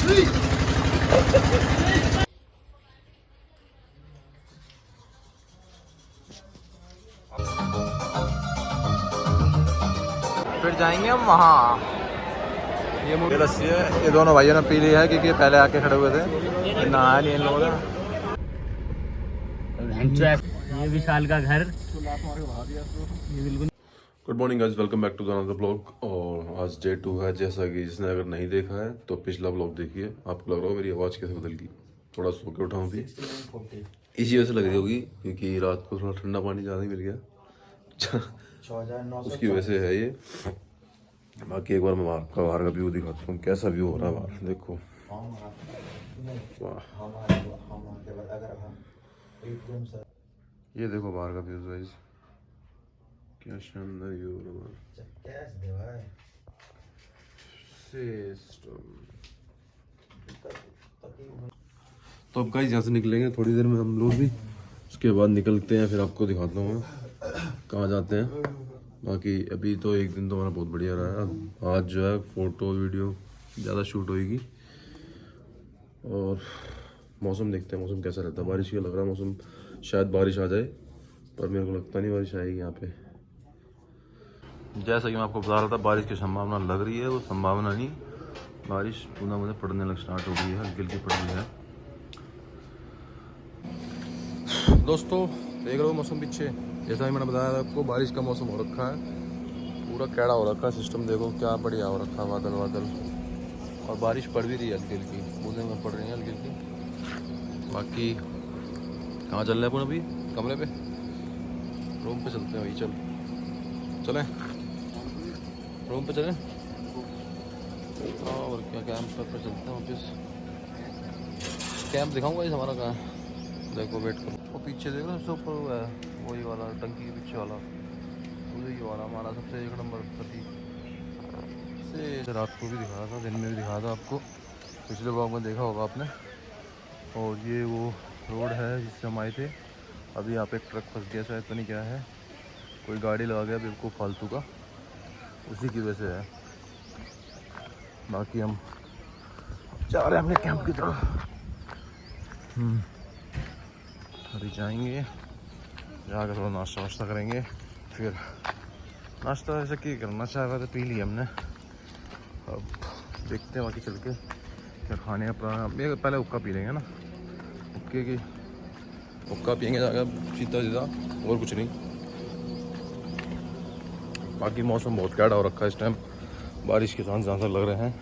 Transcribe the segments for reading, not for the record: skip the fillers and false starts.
फिर जाएंगे हम वहाँ। ये मुझे लस्सी है, ये दोनों भाइयों ने पी ली है क्योंकि पहले आके खड़े हुए थे, नहाया नहीं इन लोगों ने। ये विशाल का घर। Good morning guys, welcome back to another blog. और आज डे 2 है। जैसा कि जिसने अगर नहीं देखा है तो पिछला ब्लॉग देखिए। आपको लग रहा होगा मेरी आवाज़ कैसे बदल गई, थोड़ा सो के उठाऊँ भी इसी वजह से लग रही होगी क्योंकि रात को थोड़ा ठंडा पानी ज़्यादा ही मिल गया उसकी वजह से है ये। बाकी एक बार मैं बाहर का व्यू दिखाता हूँ, कैसा व्यू हो रहा है बाहर। देखो वाह, ये देखो बाहर का व्यू गाइस, क्या शानदार व्यू हो रहा है। तो अब गाइस यहाँ से निकलेंगे थोड़ी देर में हम लोग भी, उसके बाद निकलते हैं, फिर आपको दिखाता हूँ कहाँ जाते हैं। बाकी अभी तो एक दिन तो हमारा बहुत बढ़िया रहा है। आज जो है फ़ोटो वीडियो ज़्यादा शूट होएगी। और मौसम देखते हैं मौसम कैसा रहता है। बारिश का लग रहा है मौसम, शायद बारिश आ जाए, पर मेरे को लगता नहीं बारिश आएगी यहाँ पे। जैसा कि मैं आपको बता रहा था, बारिश की संभावना लग रही है, वो संभावना नहीं, बारिश बूंदा बूंदा पड़ने लग स्टार्ट हो गई है, हल्की हल्की पड़ रही है। दोस्तों देख रहे हो मौसम पीछे, जैसा कि मैंने बताया था आपको, बारिश का मौसम हो रखा है, पूरा कैड़ा हो रखा है सिस्टम। देखो क्या बढ़िया हो रखा है, बादल बादल, और बारिश पड़ भी रही है, हल्की हल्की बूंदे में पड़ रही है हल्की हल्की। बाकी कहाँ चल रहे हैं अपन अभी? कमरे पे, रूम पे चलते हैं भाई। चलें रूम पे चलें। और क्या, कैंप पर चलते हैं वापस। कैंप दिखाऊंगा इस हमारा कहाँ है, देखो वेट करो। वो पीछे देख रहे हो, सबसे ऊपर हुआ है वही वाला टंकी के पीछे वाला, वही वाला हमारा सबसे 1 नंबर प्रतीक से। रात को भी दिखाया था, दिन में भी दिखाया था आपको, पिछले ब्लॉग में देखा होगा आपने। और ये वो रोड है जिससे हम आए थे। अभी यहाँ पे एक ट्रक फंस गया, शायद तो नहीं क्या है, कोई गाड़ी लगा गया बिल्कुल फालतू का, उसी की वजह से है। बाकी हम जा रहे हैं अपने कैंप की तरफ। अभी जाएंगे, जाकर थोड़ा नाश्ता वाश्ता करेंगे। फिर नाश्ता ऐसा क्या करना चाह रहा था, पी लिया हमने, अब देखते हैं बाकी चल के क्या खाने का। पहले हुक्का पी लेंगे ना, हुक्का पियेंगे जाकर सीधा सीधा, और कुछ नहीं। बाकी मौसम बहुत कैड़ा हो रखा है इस टाइम, बारिश के चांस ज़्यादा लग रहे हैं।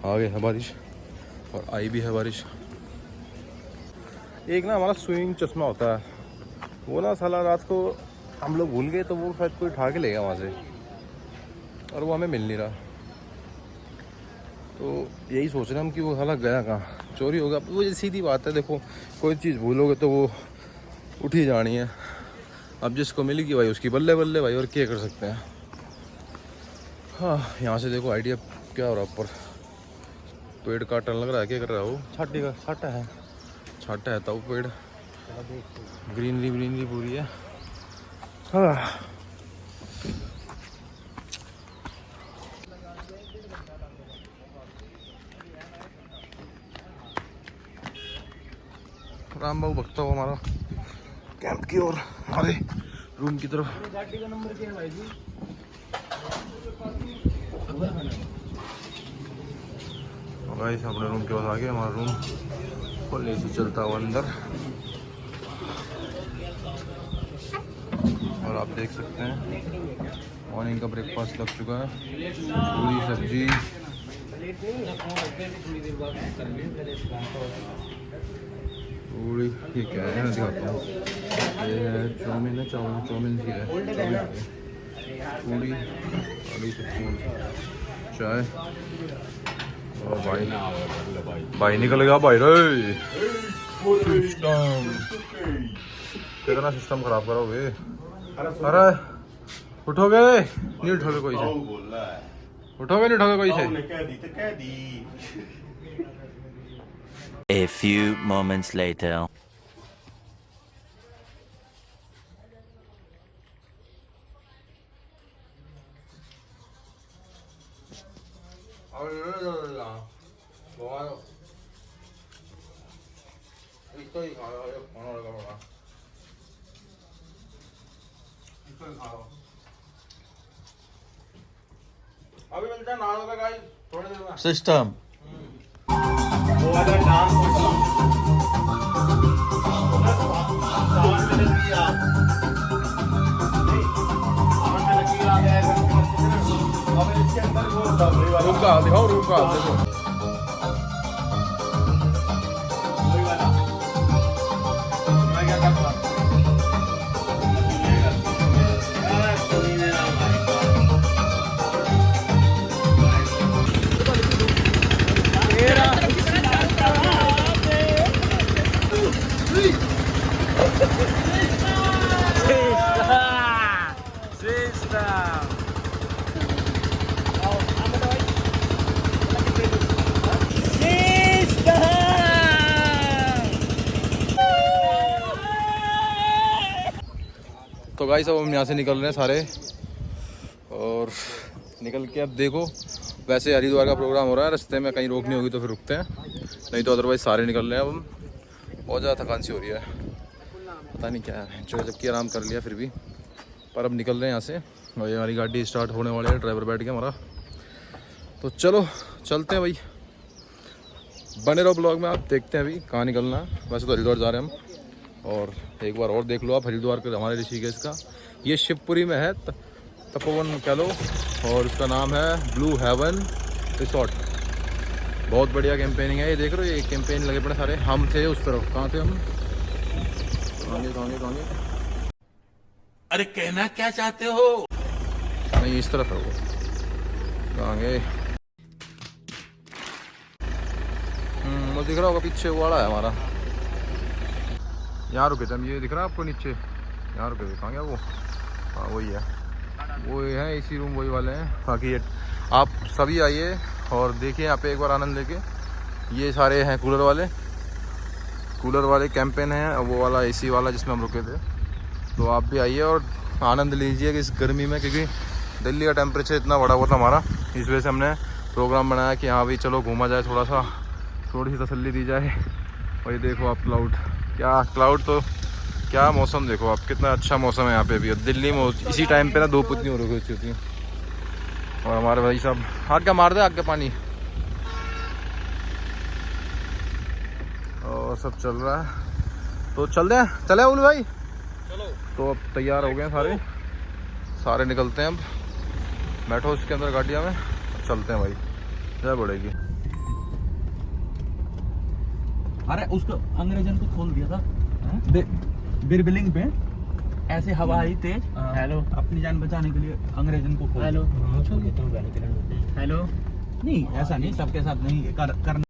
आगे है बारिश और आई भी है बारिश। एक ना हमारा स्विमिंग चश्मा होता है, वो ना साला रात को हम लोग भूल गए, तो वो शायद कोई उठा के ले गया वहाँ से, और वो हमें मिल नहीं रहा। तो यही सोच रहे हम कि वो साला गया कहाँ, चोरी होगा। वो सीधी बात है, देखो कोई चीज़ भूलोगे तो वो उठ ही जानी है। अब जिसको मिलेगी भाई उसकी बल्ले बल्ले भाई, और क्या कर सकते हैं। हाँ, यहाँ से देखो आइडिया क्या हो रहा है। ऊपर पेड़ काटने लग रहा है, क्या कर रहा है वो? छाटी का छाटा है तब पेड़, ग्रीनरी पूरी है। हाँ, राम बाबू भगता हो हमारा कैंप की ओर, हमारे रूम की तरफ। गाड़ी का नंबर क्या है भाई जी? गाइस अपने रूम के पास आ गए, हमारा रूम खोलने से चलता हुआ अंदर। और आप देख सकते हैं मॉर्निंग का ब्रेकफास्ट लग चुका है, पूरी सब्जी। पूरी ये क्या है, मैं दिखाता हूँ। ये है चाउमीन है, चाउमीन की है, पूरी आलू सब्जी, चाय। और भाई निकल गया भाई रे, कितना सिस्टम खराब करोगे। अरे उठोगे नहीं, उठोगे कोई से, उठोगे नहीं, उठोगे कोई से। A few moments later. इसको ही खाओ, ये खाना लगा बड़ा। इसको ही खाओ। अभी मिलता है नाड़ों का गाइस, थोड़ी देर में। सिस्टम वो वाला डांस सावन में लगी आप नहीं, सावन में लगी आ गया है। अब इसके अंदर वो होता है वही वाला, रूम का दिखाओ, रूम का देखो। वही वाला। मैं क्या करता तो गाइस अब हम यहाँ से निकल रहे हैं सारे, और निकल के अब देखो, वैसे हरिद्वार का प्रोग्राम हो रहा है, रास्ते में कहीं रोकनी होगी तो फिर रुकते हैं, नहीं तो अदरवाइज सारे निकल रहे हैं। अब हम बहुत ज़्यादा थकान सी हो रही है, पता नहीं क्या है, जो जबकि आराम कर लिया फिर भी, पर अब निकल रहे हैं यहाँ से। और ये हमारी गाड़ी स्टार्ट होने वाली है, ड्राइवर बैठ गया हमारा, तो चलो चलते हैं भाई। बने रहो ब्लॉग में, आप देखते हैं अभी कहाँ निकलना है। वैसे तो हरिद्वार जा रहे हैं हम, और एक बार और देख लो आप हरिद्वार के हमारे ऋषिकेश का, ये शिवपुरी में है, तपोवन कह लो, और उसका नाम है ब्लू हेवन रिसोर्ट। बहुत बढ़िया कैंपेनिंग है, ये देख रहे हो, ये कैंपेन लगे पड़े सारे। हम थे उस तरफ, कहाँ थे हम, कहाँ अरे कहना क्या चाहते हो? नहीं इस तरफ है वो, कहाँ गए, वो दिख रहा होगा पीछे, वो वाला है हमारा। यहाँ रुके थे हम, ये दिख रहा है आपको नीचे, यहाँ रुके थे, कहाँ गया वो, हाँ वही है, वो है इसी रूम, वही वाले हैं। बाकी ये आप सभी आइए और देखिए यहाँ पे एक बार आनंद लेके। ये सारे हैं कूलर वाले कैंपेन हैं, वो वाला एसी वाला जिसमें हम रुके थे। तो आप भी आइए और आनंद लीजिए कि इस गर्मी में, क्योंकि दिल्ली का टेम्परेचर इतना बढ़ा हुआ था हमारा, इस वजह से हमने प्रोग्राम बनाया कि हाँ भाई चलो घूमा जाए, थोड़ा सा थोड़ी सी तसल्ली दी जाए। और ये देखो आप क्लाउड तो क्या मौसम देखो आप, कितना अच्छा मौसम है यहाँ पे भी। दिल्ली में इसी टाइम पे ना धूप इतनी हो रही होती है। और हमारे भाई साहब आग क्या मार दे, आग का पानी, और सब चल रहा है। तो चले उल भाई, चलो। तो अब तैयार हो गए सारे निकलते हैं अब, बैठो उसके अंदर गाड़ियाँ में, चलते हैं भाई, जय बढ़ेगी। अरे उसको अंग्रेजन को खोल दिया था बिरबिलिंग पे, ऐसे हवा आई तेज, हेलो, अपनी जान बचाने के लिए अंग्रेजन को खोल हेलो, हेलो, नहीं ऐसा नहीं, सबके साथ नहीं करना।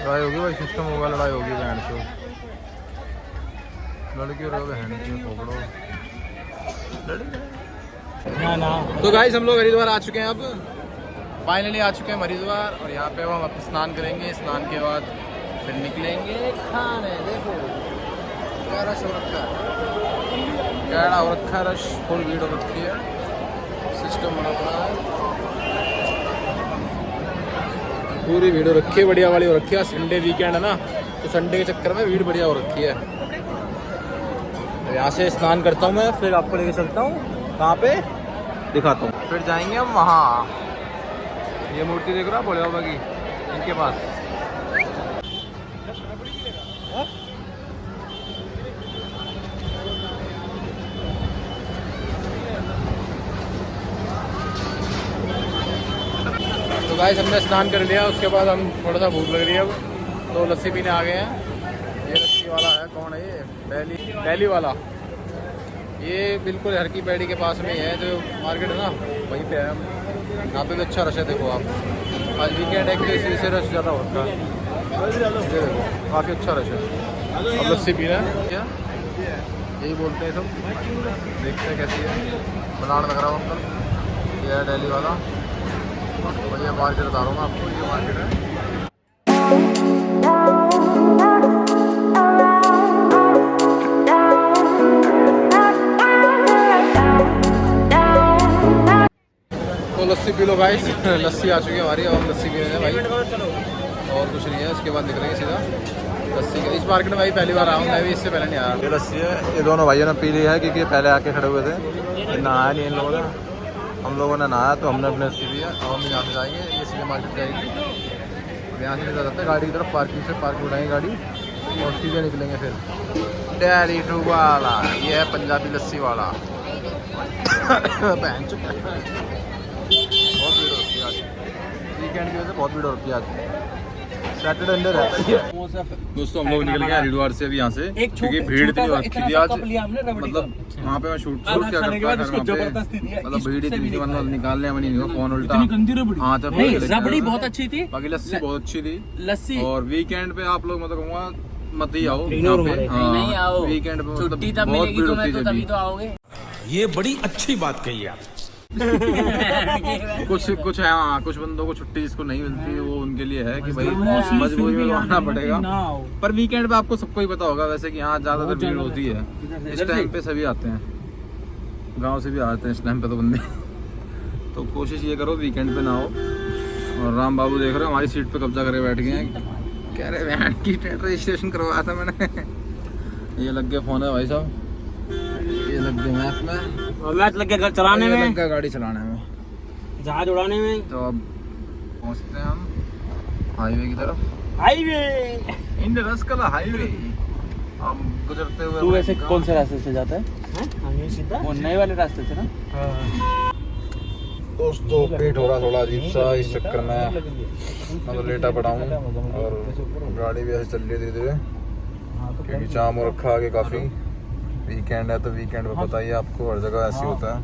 लड़ाई होगी भाई, सिस्टम होगा, लड़ाई होगी बहन से, लड़की और बहन से पकड़ो। तो गाइस हम लोग हरिद्वार आ चुके हैं, अब फाइनली आ चुके हैं हरिद्वार, और यहाँ पे हम स्नान करेंगे, स्नान के बाद फिर निकलेंगे खाने। देखो क्या रश हो रखा है, क्या हो रखा है, रश फुल भीड़ हो रखी है, सिस्टम बना पड़ा है, पूरी भीड़ हो रखी है, बढ़िया वाली हो रखी है। संडे वीकेंड है ना, तो संडे के चक्कर में भीड़ बढ़िया हो रखी है। तो यहाँ से स्नान करता हूँ मैं, फिर आपको लेके चलता हूँ कहाँ पे दिखाता हूँ। फिर जाएंगे हम वहाँ, ये मूर्ति देख रहा भोले बाबा की, इनके पास। तो गाइस हमने स्नान कर लिया, उसके बाद हम थोड़ा सा भूख लग रही है अब, तो लस्सी पीने आ गए हैं। ये लस्सी वाला है, कौन है ये, पहली वाला, ये बिल्कुल हर की पैड़ी के पास में ही है, जो मार्केट है ना वहीं पे है। यहाँ पे भी अच्छा रश है, देखो आप, आज वीकेंड है, इसी से रश ज़्यादा होता है। ये देखो काफ़ी अच्छा रश है। अब लस्सी पी रहे हैं, क्या यही बोलते हैं सब, देखते हैं कैसी है। बनाना लग रहा हूँ अंकल, ये है दिल्ली वाला, बढ़िया मार्केट बता रहा हूँ मैं आपको, ये मार्केट है। तो लस्सी पी लो गाइस, लस्सी आ चुकी है हमारी, और हम लस्सी पी रहे हैं भाई, और कुछ नहीं है। इसके बाद निकलेंगे सीधा लस्सी के। इस मार्केट में भाई पहली बार आया हूँ मैं भी, इससे पहले नहीं आया। ये लस्सी है, ये दोनों भाइयों ने पी ली है, क्योंकि पहले आके खड़े हुए थे, नहाया नहीं इन लोगों ने, हम लोगों ने नहाया, तो हमने अपने लस्सी पिया। अब हम यहाँ से जाएंगे, ये सीधे मार्केट जाएगी, यहाँ से निकल जाते हैं गाड़ी की तरफ, पार्किंग से पार्क उठाएंगे गाड़ी और सीधे निकलेंगे फिर डेली टू वाला। ये है पंजाबी लस्सी वाला। बहन चुप, बहुत भीड़ होती है आज, वीकेंड की वजह से बहुत भीड़ होती है आज, सैटरडे अंडे रहता है। दोस्तों हम लोग निकल गए हरिद्वार से अभी यहाँ से, क्योंकि भीड़ इतनी हो रखी थी आज, मतलब वहाँ पे मैं शूट क्या करता है, मतलब भीड़ इतनी थी, मतलब निकालने में नहीं हुआ फोन उल्टा। हाँ तो रबड़ी बहुत अच्छी थी, बाकी लस्सी बहुत अच्छी थी लस्सी। और वीकेंड पे आप लोग मतलब कहूँगा मत ही आओ यहाँ पे, नहीं आओ, वीकेंड पे मतलब छुट्टी तब बहुत मिलेगी भीड़ तुम्हें, होती तो है। तभी तो आओगे। ये बड़ी अच्छी बात कही आप। कुछ है, हाँ कुछ बंदों को छुट्टी जिसको नहीं मिलती, वो उनके लिए है कि भाई मजबूरी में आना पड़ेगा। पर वीकेंड पे आपको सबको ही पता होगा वैसे कि यहाँ ज्यादातर भीड़ होती है, इस टाइम पे सभी आते हैं, गांव से भी आते हैं इस टाइम पे तो बंदे। तो कोशिश ये करो वीकेंड पे ना हो। और राम बाबू देख रहे हो हमारी सीट पे कब्जा करे बैठ गए हैं, कह रहे वैन की रजिस्ट्रेशन करवाया था मैंने। ये लग गया फोन है भाई साहब, ये लग गया मैप में, मैच लग गया घर चलाने में, लग गया गाड़ी चलाने में, जहाज उड़ाने में। तो अब पहुंचते हैं हम हाईवे की तरफ, हाईवे, इंडस्ट्रियल हाईवे। हम गुजरते हुए तू वैसे कौन से रास्ते से जाता है? सीधा वो नए वाले रास्ते से ना। दोस्तों पेट हो रहा थोड़ा अजीब सा, इस चक्कर में मतलब लेटा पड़ा हूँ, और गाड़ी भी ऐसे चल रही है धीरे धीरे, क्योंकि जाम हो रखा आगे काफ़ी। वीकेंड है तो वीकेंड में पता ही है आपको, हर जगह ऐसे होता है।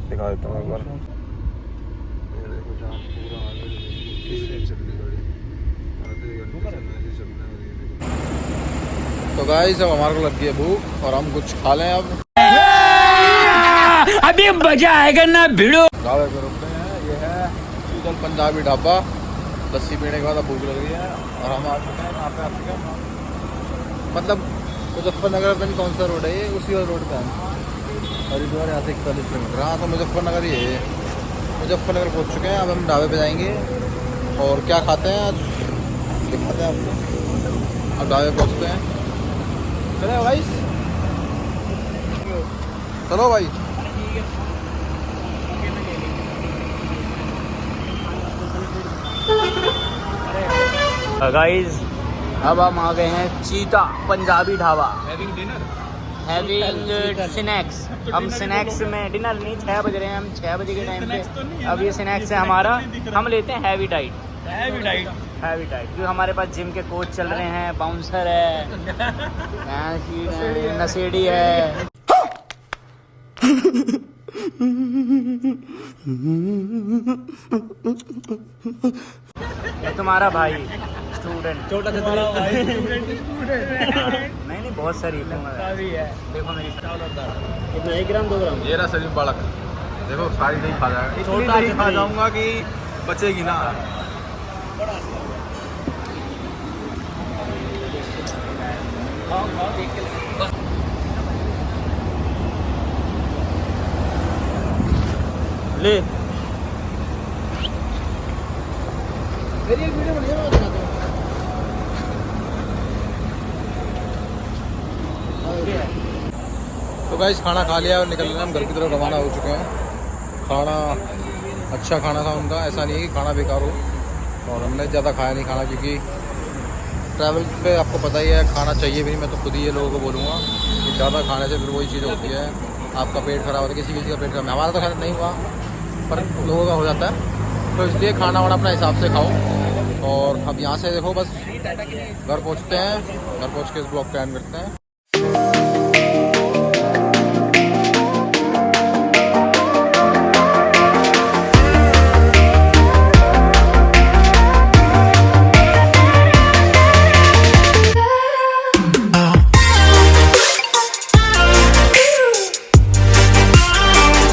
दिखा देता हूँ एक बार, तो गाइस अब हमारे को लग गई है भूख, और हम कुछ खा लें अब, अभी मजा आएगा ना भिड़ो। ढाबे पे रुकते हैं, ये है शीतल पंजाबी ढाबा। लस्सी पीने के बाद अब भूख लग रही है, और हम आ चुके हैं यहाँ पे। आ चुके हैं मतलब मुजफ्फरनगर में कौन सा रोड है ये, उसी वाले रोड पे है हरिद्वार, यहाँ से 41 किलोमीटर। हाँ तो मुजफ्फरनगर ही है, मुजफ्फरनगर पहुँच चुके हैं। अब हम ढाबे पे जाएंगे और क्या खाते हैं आज दिखाते हैं आपको। अब ढाबे पहुँचते हैं, चले भाई, चलो भाई। गाइस अब हम आ गए हैं चीता पंजाबी ढाबा, हैविंग स्नैक्स। हम स्नैक्स में डिनर नहीं, 6 बज रहे हैं, हम 6 बजे के टाइम पे अब ये स्नैक्स है हमारा। हम लेते हैं हैवी डाइट, क्योंकि हमारे पास जिम के कोच चल रहे हैं, बाउंसर है, नशेड़ी है। ये तुम्हारा भाई स्टूडेंट, छोटा सा भाई नहीं बहुत शरीफ हूँ मैं। देखो मेरी कितना, 1 ग्राम 2 ग्राम। ये रहा शरीफ बालक, देखो सारी नहीं खा जाएगा, छोटा नहीं खा जाऊंगा कि बचेगी ना। ले तो गाइस खाना खा लिया और निकल रहे हैं हम घर की तरफ रवाना हो चुके हैं। खाना अच्छा खाना था उनका, ऐसा नहीं है कि खाना बेकार हो, और हमने ज़्यादा खाया नहीं खाना, क्योंकि ट्रैवल पे आपको पता ही है खाना चाहिए भी नहीं। मैं तो खुद ही ये लोगों को बोलूँगा कि ज़्यादा खाने से फिर वही चीज़ होती है, आपका पेट खराब होता है, किसी किसी का पेट खराब। हमारा तो खैर नहीं हुआ, पर लोगों का हो जाता है। तो इसलिए खाना वाना अपना हिसाब से खाओ। और अब यहाँ से देखो बस घर पहुँचते हैं, घर पहुँच के इस ब्लॉग का एंड करते हैं।